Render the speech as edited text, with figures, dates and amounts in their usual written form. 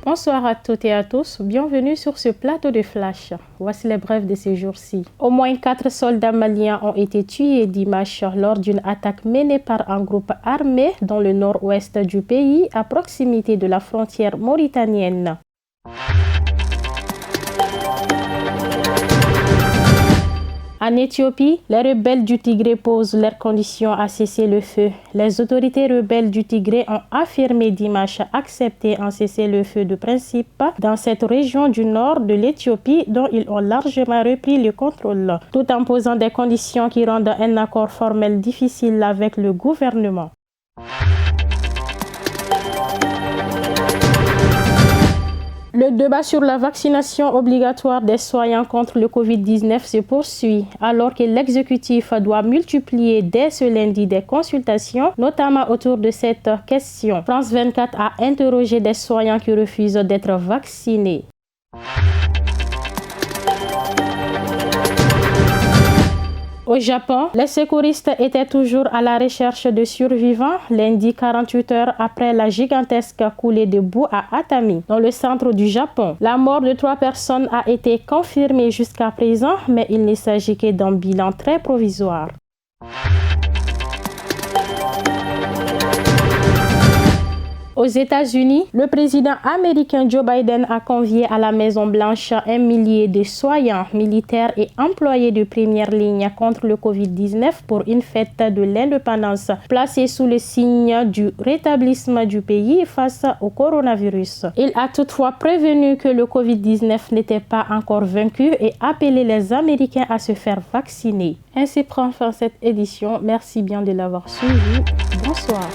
Bonsoir à toutes et à tous, bienvenue sur ce plateau de Flash. Voici les brèves de ces jours-ci. Au moins 4 soldats maliens ont été tués dimanche lors d'une attaque menée par un groupe armé dans le nord-ouest du pays, à proximité de la frontière mauritanienne. En Éthiopie, les rebelles du Tigré posent leurs conditions à cesser le feu. Les autorités rebelles du Tigré ont affirmé dimanche accepter un cessez-le-feu de principe dans cette région du nord de l'Éthiopie dont ils ont largement repris le contrôle, tout en posant des conditions qui rendent un accord formel difficile avec le gouvernement. Le débat sur la vaccination obligatoire des soignants contre le Covid-19 se poursuit, alors que l'exécutif doit multiplier dès ce lundi des consultations, notamment autour de cette question. France 24 a interrogé des soignants qui refusent d'être vaccinés. Au Japon, les secouristes étaient toujours à la recherche de survivants lundi 48 heures après la gigantesque coulée de boue à Atami, dans le centre du Japon. La mort de 3 personnes a été confirmée jusqu'à présent, mais il ne s'agit que d'un bilan très provisoire. Aux États-Unis, le président américain Joe Biden a convié à la Maison-Blanche un millier de soignants, militaires et employés de première ligne contre le Covid-19 pour une fête de l'indépendance, placée sous le signe du rétablissement du pays face au coronavirus. Il a toutefois prévenu que le Covid-19 n'était pas encore vaincu et appelé les Américains à se faire vacciner. Ainsi prend fin cette édition. Merci bien de l'avoir suivi. Bonsoir.